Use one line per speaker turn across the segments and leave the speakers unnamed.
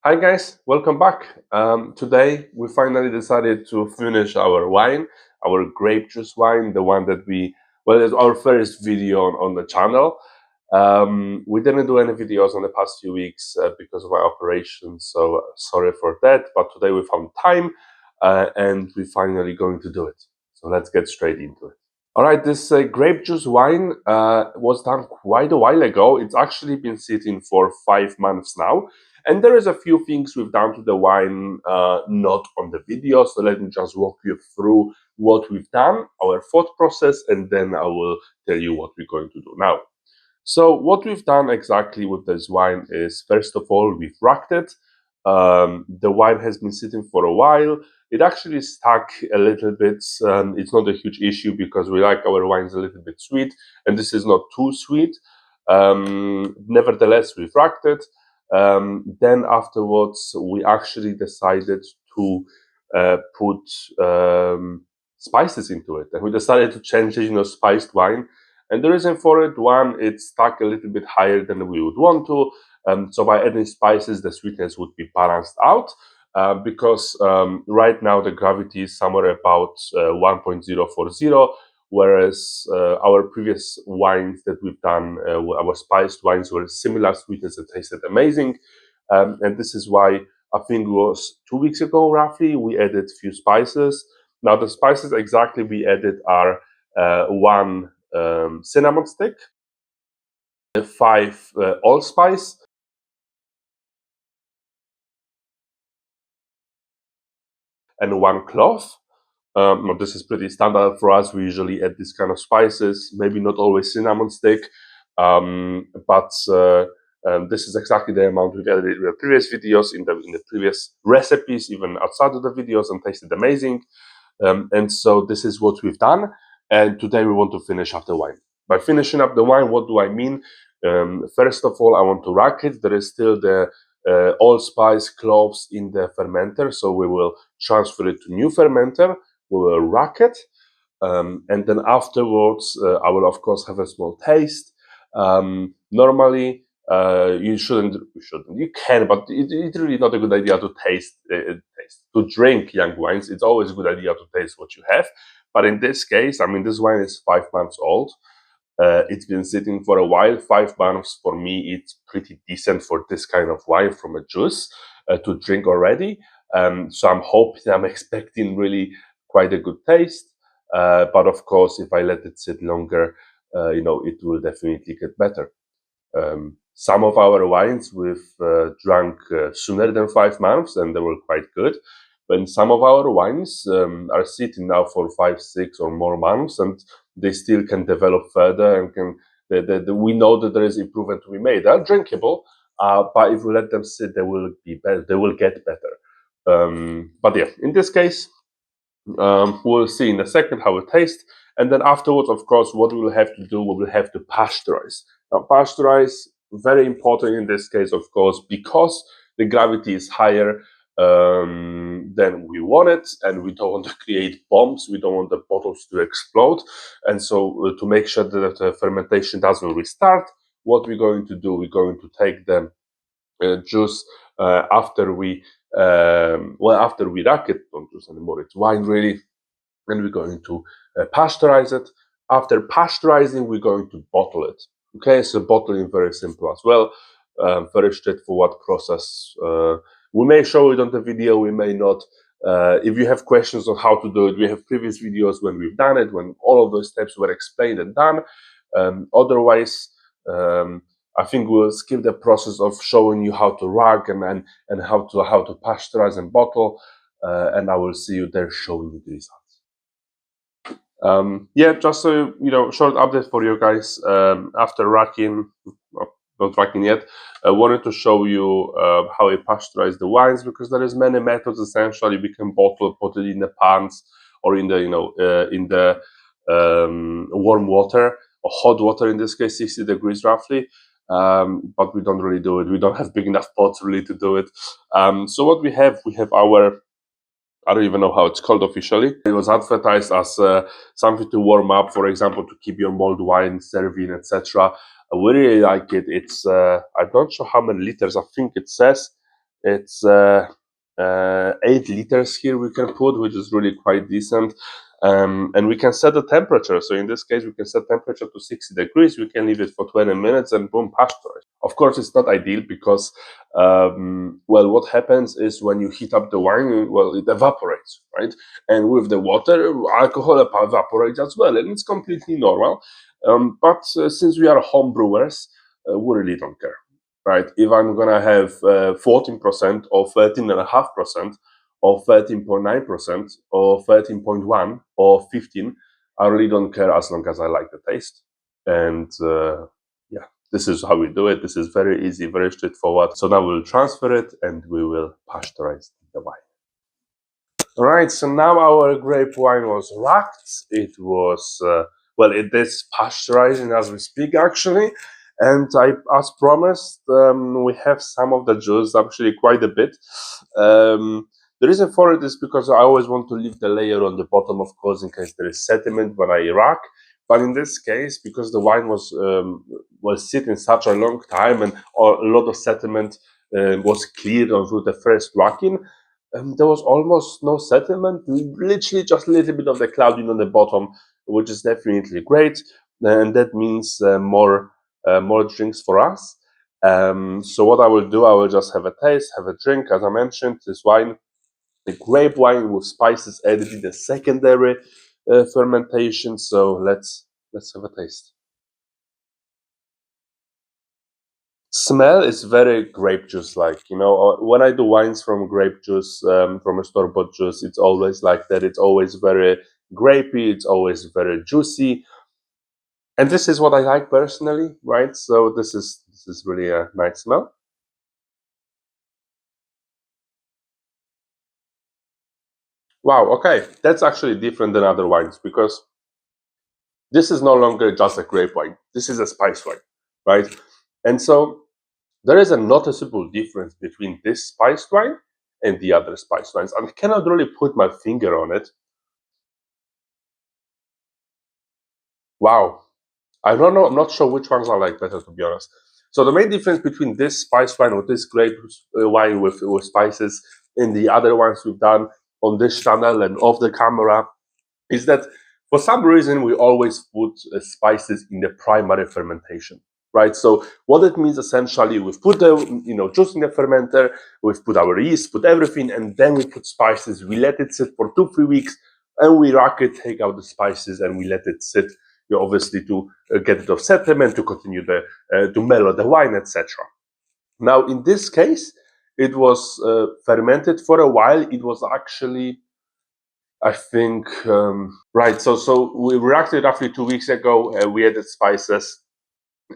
Hi guys, welcome back. Today we finally decided to finish our wine, our grape juice wine, the one that it's our first video on the channel. We didn't do any videos on the past few weeks because of my operation, so sorry for that. But today we found time and we're finally going to do it. So let's get straight into it. All right, this grape juice wine was done quite a while ago. It's actually been sitting for 5 months now. And there is a few things we've done to the wine not on the video. So let me just walk you through what we've done, our thought process, and then I will tell you what we're going to do now. So what we've done exactly with this wine is, first of all, we've racked it. The wine has been sitting for a while. It actually stuck a little bit. It's not a huge issue because we like our wines a little bit sweet, and this is not too sweet. Nevertheless, we've racked it. Then afterwards, we actually decided to put spices into it, and we decided to change it, spiced wine. And the reason for it, one, it stuck a little bit higher than we would want to. So by adding spices, the sweetness would be balanced out. Because right now the gravity is somewhere about 1.040, whereas our previous wines that we've done, our spiced wines, were similar sweetness and tasted amazing. And this is why I think it was 2 weeks ago, roughly, we added a few spices. Now the spices exactly we added are one cinnamon stick, 5 allspice, and 1 clove. This is pretty standard for us. We usually add this kind of spices, maybe not always cinnamon stick, but this is exactly the amount we've added in the previous videos, in the previous recipes, even outside of the videos, and tasted amazing. And so this is what we've done. And today we want to finish up the wine. By finishing up the wine, what do I mean? First of all, I want to rack it. There is still the allspice cloves in the fermenter, so we will transfer it to new fermenter. We will rack it, and then afterwards, I will of course have a small taste. Normally, you can, but it's really not a good idea to to drink young wines. It's always a good idea to taste what you have. But in this case, I mean, this wine is 5 months old. It's been sitting for a while. 5 months for me, it's pretty decent for this kind of wine from a juice to drink already. So I'm expecting really quite a good taste. But of course, if I let it sit longer, it will definitely get better. Some of our wines we've drunk sooner than 5 months, and they were quite good. But some of our wines are sitting now for 5, 6, or more months, and they still can develop further, and we know that there is improvement to be made. They're drinkable, but if we let them sit, they will be better. They will get better. But yeah, in this case, we'll see in a second how it tastes. And then afterwards, of course, what we will have to do, we will have to pasteurize. Now, pasteurize, very important in this case, of course, because the gravity is higher than we want it, and we don't want to create bombs. We don't want the bottles to explode. And so to make sure that the fermentation doesn't restart, what we're going to do, we're going to take the juice after we rack it. Don't juice anymore, it's wine really, and we're going to pasteurize it. After pasteurizing, we're going to bottle it. Okay, so bottling, very simple as well, very straightforward process. We may show it on the video, we may not. If you have questions on how to do it, we have previous videos when we've done it, when all of those steps were explained and done. Otherwise, I think we'll skip the process of showing you how to rack and how to pasteurize and bottle, and I will see you there showing you the results. Yeah, just so short update for you guys. After racking, not racking yet, I wanted to show you how I pasteurize the wines, because there is many methods. Essentially, we can bottle, put it in the pans, or in the warm water or hot water. In this case, 60 degrees roughly. But we don't really do it. We don't have big enough pots really to do it. So what we have our, I don't even know how it's called officially. It was advertised as something to warm up, for example, to keep your mulled wine serving, etc. We really like it. It's I'm not sure how many liters. I think it says It's 8 liters here we can put, which is really quite decent. And we can set the temperature. So in this case, we can set temperature to 60 degrees. We can leave it for 20 minutes and boom, pasteurize. Of course, it's not ideal because, well, what happens is when you heat up the wine, well, it evaporates, right? And with the water, alcohol evaporates as well, and it's completely normal. But since we are home brewers, we really don't care, right? If I'm gonna have 14% or 13.5% or 13.9% or 13.1 or 15, I really don't care as long as I like the taste. And yeah, this is how we do it. This is very easy, very straightforward. So now we'll transfer it and we will pasteurize the wine. All right, so now our grape wine was racked. It was, well, it is pasteurizing as we speak, actually. And as promised, we have some of the juice, actually quite a bit. The reason for it is because I always want to leave the layer on the bottom, of course, in case there is sediment when I rack. But in this case, because the wine was sitting such a long time and a lot of sediment was cleared through the first racking, there was almost no settlement, literally just a little bit of the clouding on the bottom, which is definitely great, and that means more drinks for us. So what I will do, I will just have a taste, have a drink. As I mentioned, this wine, the grape wine with spices added in the secondary fermentation. So let's have a taste. Smell is very grape juice like, you know. When I do wines from grape juice, from a store-bought juice, it's always like that. It's always very grapey, it's always very juicy, and this is what I like personally, right? So this is really a nice smell. Wow, okay, that's actually different than other wines because this is no longer just a grape wine, this is a spice wine, right? And so there is a noticeable difference between this spiced wine and the other spiced wines. I cannot really put my finger on it. Wow. I don't know. I'm not sure which ones I like better, to be honest. So the main difference between this spice wine or this grape wine with spices and the other ones we've done on this channel and off the camera is that for some reason we always put spices in the primary fermentation, right? So what it means essentially, we've put the juice in the fermenter, we've put our yeast, put everything, and then we put spices. We let it sit for 2-3 weeks, and we rack it, take out the spices, and we let it sit. Obviously to get rid of sediment, to continue to mellow the wine, etc. Now in this case, it was fermented for a while. It was actually, I think, right. So we reacted roughly 2 weeks ago. We added spices,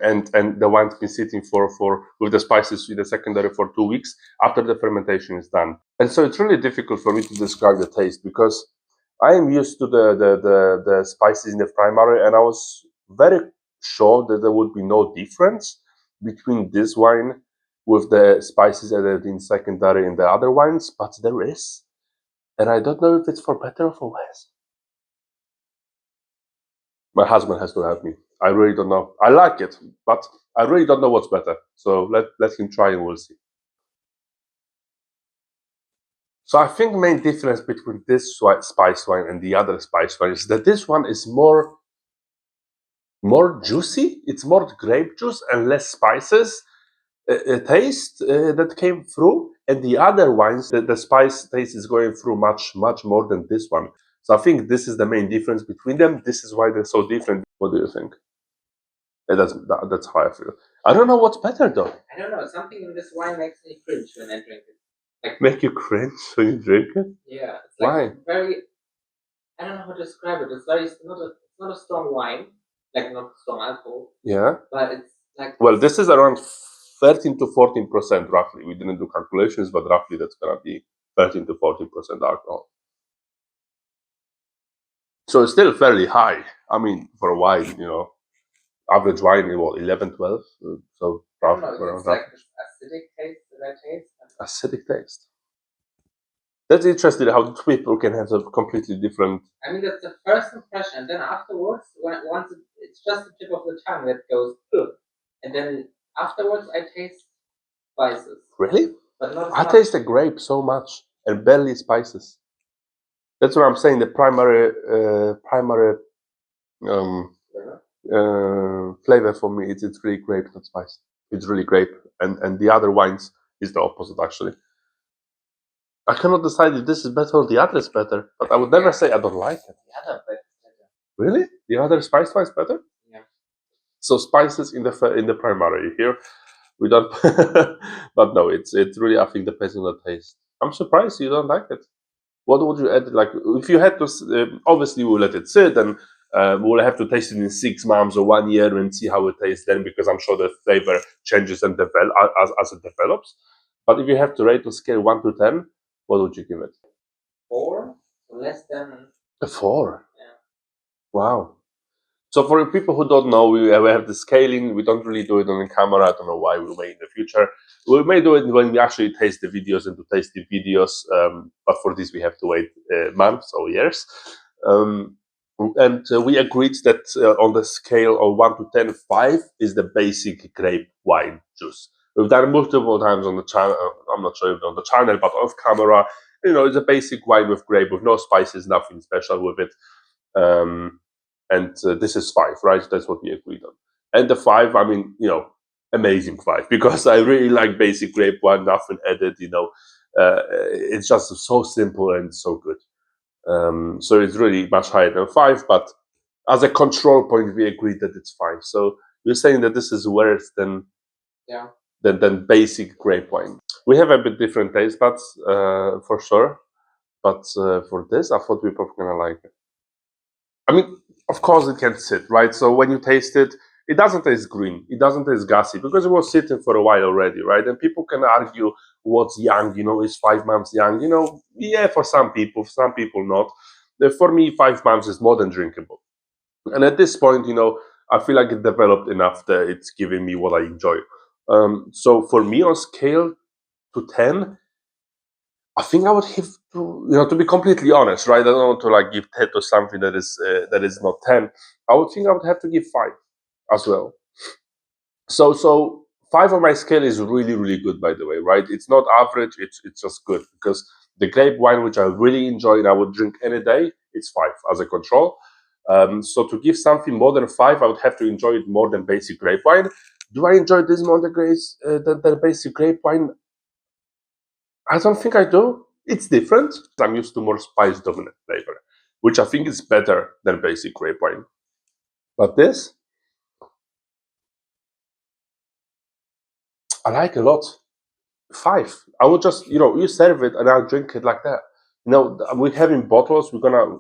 and the wine's been sitting for with the spices in the secondary for 2 weeks after the fermentation is done. And so it's really difficult for me to describe the taste because I am used to the spices in the primary, and I was very sure that there would be no difference between this wine with the spices added in secondary and the other wines, but there is. And I don't know if it's for better or for worse. My husband has to help me. I really don't know. I like it, but I really don't know what's better. So let him try and we'll see. So I think the main difference between this spice wine and the other spice wine is that this one is more juicy. It's more grape juice and less spices taste that came through. And the other wines, the spice taste is going through much more than this one. So I think this is the main difference between them. This is why they're so different. What do you think? That's how I feel. I don't know what's better though.
I don't know. Something in this wine makes me cringe when I drink it. Like,
Make you cringe when you drink it?
Yeah, it's like
Why?
very. I don't know how to describe it. It's not a strong wine, like not strong alcohol.
Yeah.
But it's like.
Well, this is around 13 to 14% roughly. We didn't do calculations, but roughly that's gonna be 13 to 14% alcohol. So it's still fairly high. I mean, for a wine, average wine, 11, 12. So
I don't know. It's like this acidic taste that I taste.
Acidic taste. That's interesting how two people can have a completely different.
I mean, that's the first impression. And then afterwards, once it's just the tip of the tongue that goes, ugh. And then afterwards, I taste spices.
Really?
But not
I
much.
taste the grape so much and barely spices. That's what I'm saying. The primary um, flavor for me it's really grape, not spice. It's really grape, and the other wines is the opposite actually. I cannot decide if this is better or the other is better, but I would never say I don't like it.
The other bit is better.
Really, the other spice wine is better.
Yeah.
So spices in the primary here. We don't, but no, it's really I think depends on the taste. I'm surprised you don't like it. What would you add? Like if you had to, obviously we'll let it sit and we'll have to taste it in 6 months or 1 year and see how it tastes then because I'm sure the flavor changes and develop as it develops. But if you have to rate on scale 1 to 10, what would you give it?
4, less than
A 4.
Yeah.
Wow. So for the people who don't know, we have the scaling. We don't really do it on the camera. I don't know why. We may in the future. We may do it when we actually taste the videos and to taste the videos. But for this, we have to wait months or years. And we agreed that on the scale of 1 to 10, 5 is the basic grape wine juice. We've done it multiple times on the channel. I'm not sure if on the channel, but off camera. It's a basic wine with grape, with no spices, nothing special with it. And this is 5, right? That's what we agreed on. And the 5, I mean, amazing 5 because I really like basic grape wine, nothing added. It's just so simple and so good. So it's really much higher than 5, but as a control point, we agreed that it's 5. So you're saying that this is worse than
Yeah.
than basic grape wine. We have a bit different taste buds for sure, but for this, I thought we were both gonna like it. I mean, of course it can sit, right? So when you taste it, it doesn't taste green, it doesn't taste gassy because it was sitting for a while already, right? And people can argue what's young, is 5 months young, yeah, for some people not. For me, 5 months is more than drinkable. And at this point, I feel like it developed enough that it's giving me what I enjoy. So for me, on scale to 10, I think I would have to be completely honest, right? I don't want to like give 10 to something that is not 10. I would think I would have to give 5 as well. So 5 on my scale is really, really good, by the way, right? It's not average, it's just good because the grape wine, which I really enjoy and I would drink any day, it's 5 as a control. So to give something more than 5, I would have to enjoy it more than basic grape wine. Do I enjoy this more than basic grape wine? I don't think I do. It's different. I'm used to more spice dominant flavor, which I think is better than basic grape wine. But this, I like a lot. 5. I would just, you serve it and I'll drink it like that. We're having bottles.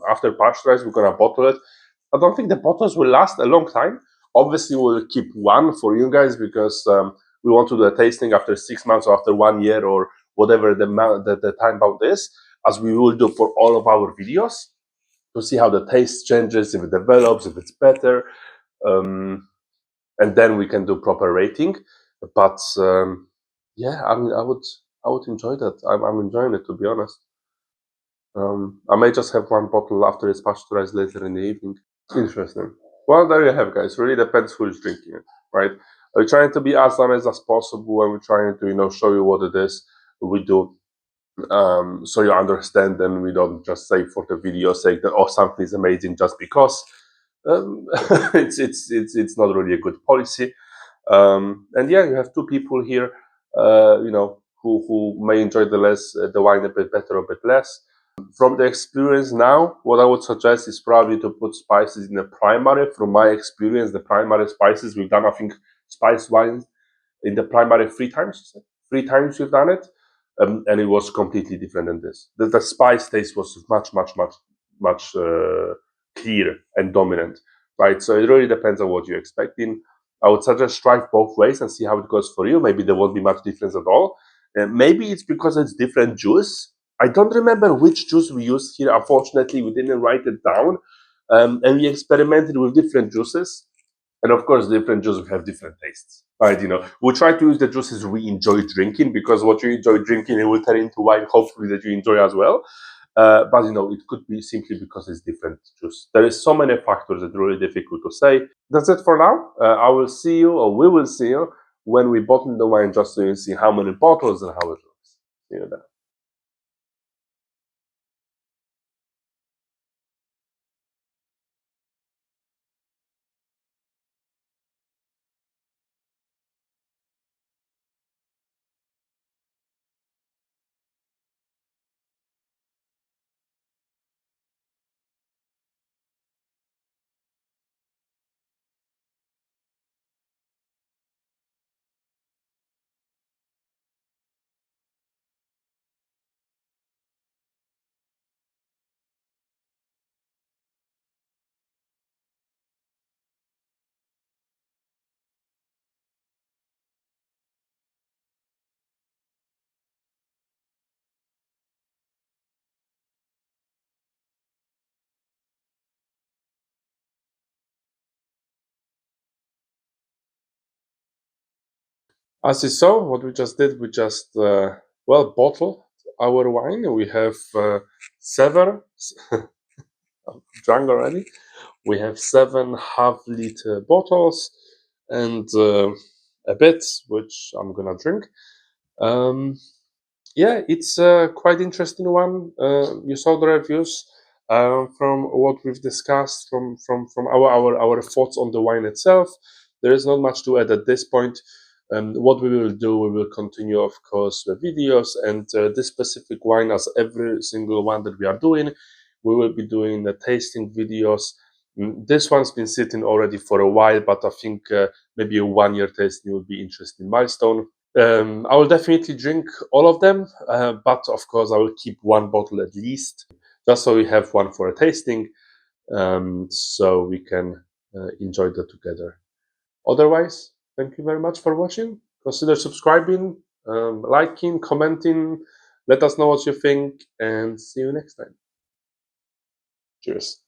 After pasteurize, we're gonna bottle it. I don't think the bottles will last a long time. Obviously, we'll keep one for you guys because we want to do a tasting after 6 months or after 1 year or whatever the time bound is, as we will do for all of our videos to see how the taste changes, if it develops, if it's better, and then we can do proper rating. But yeah, I mean, I would enjoy that. I'm enjoying it, to be honest. I may just have one bottle after it's pasteurized later in the evening. Interesting. Well, there you have, guys. Really depends who is drinking it, right? We're trying to be as honest as possible, and we're trying to, show you what it is we do, so you understand, and we don't just say for the video sake that something is amazing just because. It's not really a good policy. And yeah, you have two people here, who may enjoy the wine a bit better or a bit less. From the experience now, what I would suggest is probably to put spices in the primary. From my experience, the primary spices we've done, I think, spice wine in the primary 3 times. 3 times we've done it, and it was completely different than this. The spice taste was much, much, much, much clear and dominant, right? So it really depends on what you're expecting. I would suggest try both ways and see how it goes for you. Maybe there won't be much difference at all. Maybe it's because it's different juice. I don't remember which juice we used here. Unfortunately, we didn't write it down. And we experimented with different juices. And of course, different juices have different tastes, right? We try to use the juices we enjoy drinking because what you enjoy drinking, it will turn into wine, hopefully, that you enjoy as well. But it could be simply because it's different juice. There is so many factors that are really difficult to say. That's it for now. I will see you, or we will see you, when we bottle the wine, just so you see how many bottles and how it looks. See you there. As you saw, what we just did, we just well bottle our wine. We have 7 drunk already. We have 7 half-liter bottles and a bit, which I'm gonna drink. Um, yeah, it's a quite interesting one. You saw the reviews from what we've discussed, from our thoughts on the wine itself. There is not much to add at this point. What we will do, we will continue, of course, the videos and this specific wine, as every single one that we are doing, we will be doing the tasting videos. This one's been sitting already for a while, but I think maybe a 1-year tasting would be interesting milestone. I will definitely drink all of them, but of course I will keep 1 bottle at least, just so we have one for a tasting, so we can enjoy that together. Otherwise, thank you very much for watching. Consider subscribing, liking, commenting. Let us know what you think, and see you next time. Cheers.